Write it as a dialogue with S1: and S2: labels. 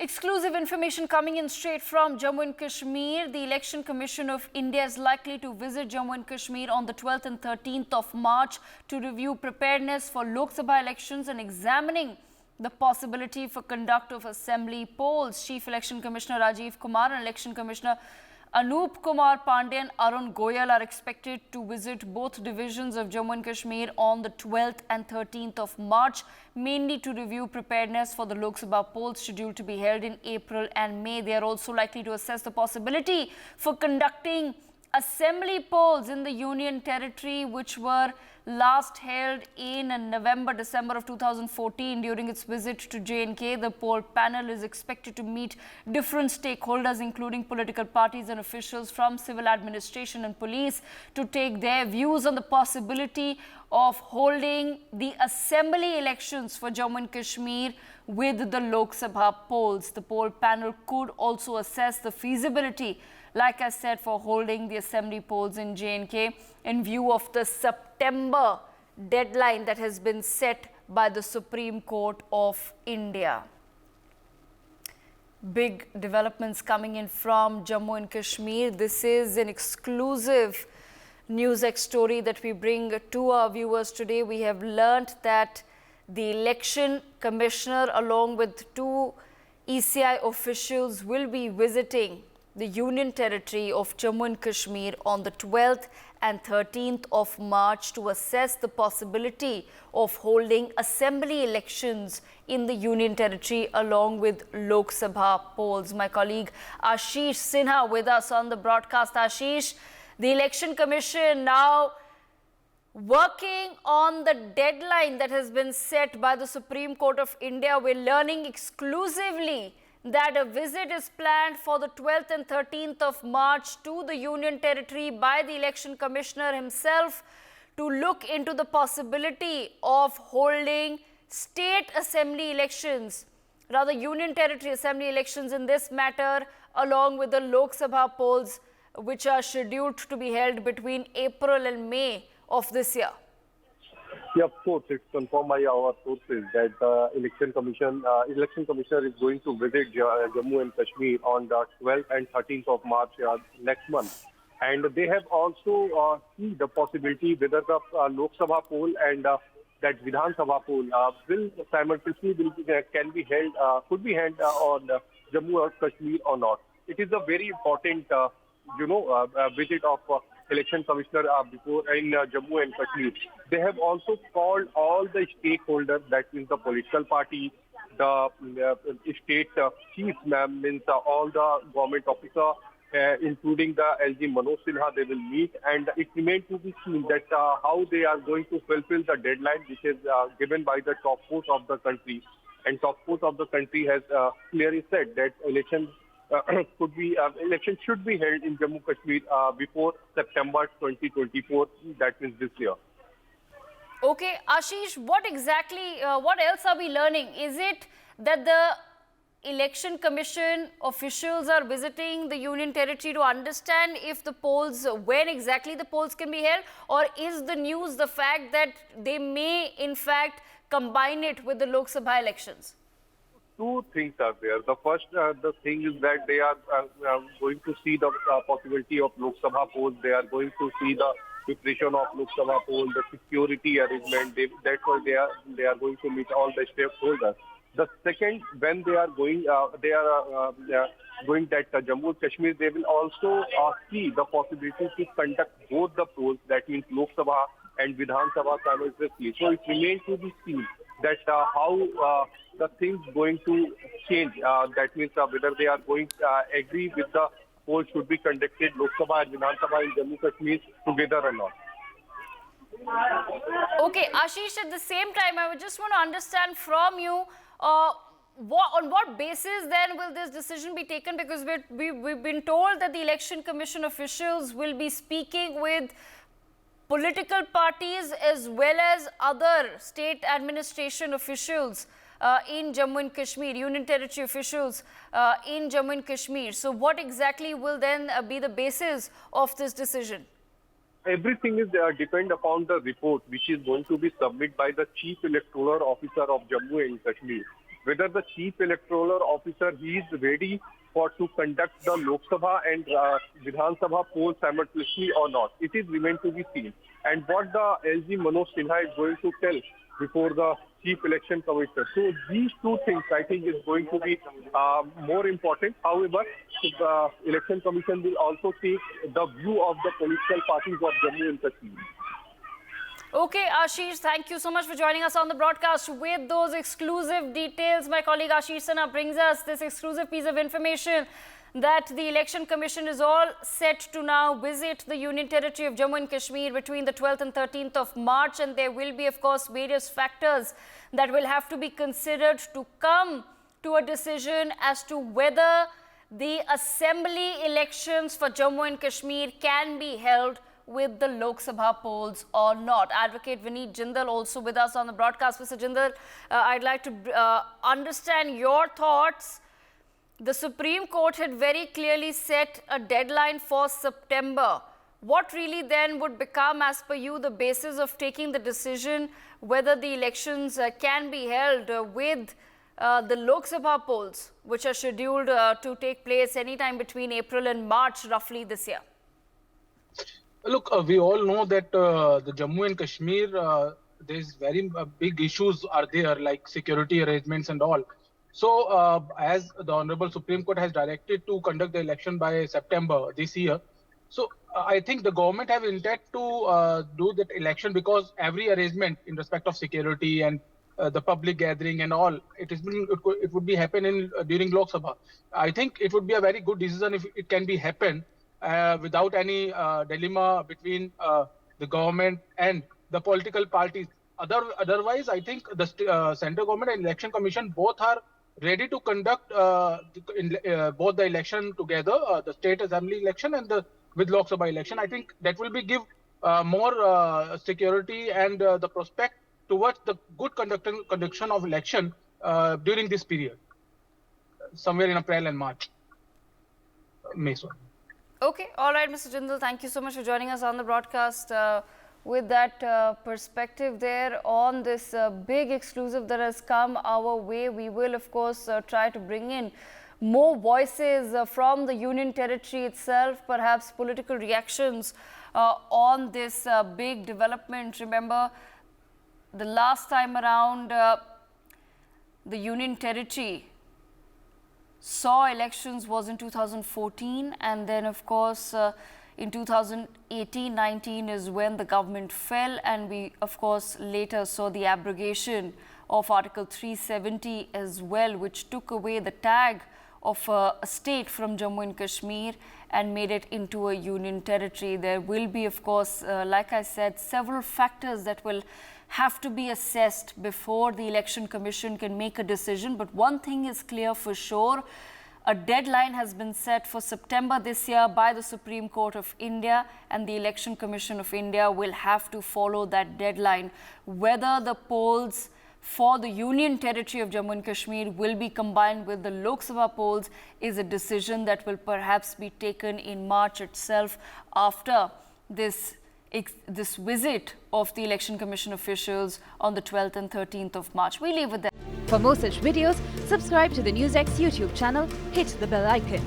S1: Exclusive information coming in straight from Jammu and Kashmir. The Election Commission of India is likely to visit Jammu and Kashmir on the 12th and 13th of March to review preparedness for Lok Sabha elections and examining the possibility for conduct of assembly polls. Chief Election Commissioner Rajiv Kumar and Election Commissioner Anup Kumar Pandey and Arun Goyal are expected to visit both divisions of Jammu and Kashmir on the 12th and 13th of March, mainly to review preparedness for the Lok Sabha polls scheduled to be held in April and May. They are also likely to assess the possibility for conducting assembly polls in the Union Territory, which were last held in November-December of 2014. During its visit to J&K, the poll panel is expected to meet different stakeholders, including political parties and officials from civil administration and police, to take their views on the possibility of holding the assembly elections for Jammu and Kashmir with the Lok Sabha polls. The poll panel could also assess the feasibility, like I said, for holding the assembly polls in J&K in view of the September deadline that has been set by the Supreme Court of India. Big developments coming in from Jammu and Kashmir. This is an exclusive NewsX story that we bring to our viewers today. We have learnt that the Election Commissioner, along with two ECI officials, will be visiting the Union Territory of Jammu and Kashmir on the 12th and 13th of March to assess the possibility of holding assembly elections in the Union Territory along with Lok Sabha polls. My colleague Ashish Sinha with us on the broadcast. Ashish, the Election Commission now working on the deadline that has been set by the Supreme Court of India. We're learning exclusively that a visit is planned for the 12th and 13th of March to the Union Territory by the Election Commissioner himself to look into the possibility of holding state assembly elections, rather Union Territory assembly elections in this matter, along with the Lok Sabha polls, which are scheduled to be held between April and May of this year.
S2: Yeah, of course, it's confirmed by our sources that the Election Commissioner is going to visit Jammu and Kashmir on the 12th and 13th of March next month. And they have also seen the possibility whether the Lok Sabha poll and that Vidhan Sabha poll will simultaneously could be held on Jammu or Kashmir or not. It is a very important, visit of Election Commissioner before in Jammu and Kashmir. They have also called all the stakeholders, that means the political party, the state chiefs, means all the government officers, including the LG Manoj Sinha. They will meet, and it remains to be seen that how they are going to fulfill the deadline which is given by the top court of the country. And top court of the country has clearly said that election should be held in Jammu Kashmir before September 2024. That means this year.
S1: Okay, Ashish, what else are we learning? Is it that the Election Commission officials are visiting the Union Territory to understand if the polls, when exactly the polls can be held, or is the news the fact that they may in fact combine it with the Lok Sabha elections?
S2: Two things are there. The first, the thing is that they are going to see the possibility of Lok Sabha polls. They are going to see the preparation of Lok Sabha poll, the security arrangement. That's why they are going to meet all the stakeholders. The second, when they are going, going that Jammu and Kashmir, they will also see the possibility to conduct both the polls. That means Lok Sabha and Vidhan Sabha simultaneously. So it remains to be seen that how the things going to change. That means whether they are going to agree with the poll should be conducted Lok Sabha and Vidhan Sabha in Jammu Kashmir together or not.
S1: Okay, Ashish, at the same time, I would just want to understand from you, on what basis then will this decision be taken? Because we've been told that the Election Commission officials will be speaking with political parties as well as other state administration officials in Jammu and Kashmir, Union Territory officials in Jammu and Kashmir. So what exactly will then be the basis of this decision?
S2: Everything is depend upon the report which is going to be submitted by the Chief Electoral Officer of Jammu and Kashmir. whether the chief electoral officer he is ready to conduct the Lok Sabha and Vidhan Sabha polls simultaneously or not. It is remained to be seen. And what the LG Manoj Sinha is going to tell before the Chief Election Commissioner. So these two things, I think, is going to be more important. However, the Election Commission will also take the view of the political parties of Jammu and Kashmir.
S1: Okay, Ashish, thank you so much for joining us on the broadcast with those exclusive details. My colleague Ashish Sana brings us this exclusive piece of information that the Election Commission is all set to now visit the Union Territory of Jammu and Kashmir between the 12th and 13th of March. And there will be, of course, various factors that will have to be considered to come to a decision as to whether the assembly elections for Jammu and Kashmir can be held with the Lok Sabha polls or not. Advocate Vineet Jindal also with us on the broadcast. Mr. Jindal, I'd like to understand your thoughts. The Supreme Court had very clearly set a deadline for September. What really then would become, as per you, the basis of taking the decision whether the elections can be held with the Lok Sabha polls, which are scheduled to take place anytime between April and March roughly this year?
S3: Look, we all know that the Jammu and Kashmir, there's very big issues are there, like security arrangements and all. So, as the Honorable Supreme Court has directed to conduct the election by September this year, so I think the government have intent to do that election because every arrangement in respect of security and the public gathering and all, it would be happening during Lok Sabha. I think it would be a very good decision if it can be happen without any dilemma between the government and the political parties. Otherwise, I think the Central Government and Election Commission both are ready to conduct both the election together, the state assembly election and with Lok Sabha election. I think that will be give more security and the prospect towards the good conduction of election during this period, somewhere in April and March, May.
S1: Okay, all right, Mr. Jindal, thank you so much for joining us on the broadcast with that perspective there on this big exclusive that has come our way. We will, of course, try to bring in more voices from the Union Territory itself, perhaps political reactions on this big development. Remember, the last time around, the Union Territory saw elections was in 2014, and then of course in 2018-19 is when the government fell, and we of course later saw the abrogation of Article 370 as well, which took away the tag of a state from Jammu and Kashmir and made it into a union territory. There will be, of course, like I said, several factors that will have to be assessed before the Election Commission can make a decision. But one thing is clear for sure, a deadline has been set for September this year by the Supreme Court of India, and the Election Commission of India will have to follow that deadline. Whether the polls for the Union Territory of Jammu and Kashmir will be combined with the Lok Sabha polls is a decision that will perhaps be taken in March itself after this visit of the Election Commission officials on the 12th and 13th of March. We leave it there.
S4: For more such videos, subscribe to the NewsX YouTube channel, hit the bell icon.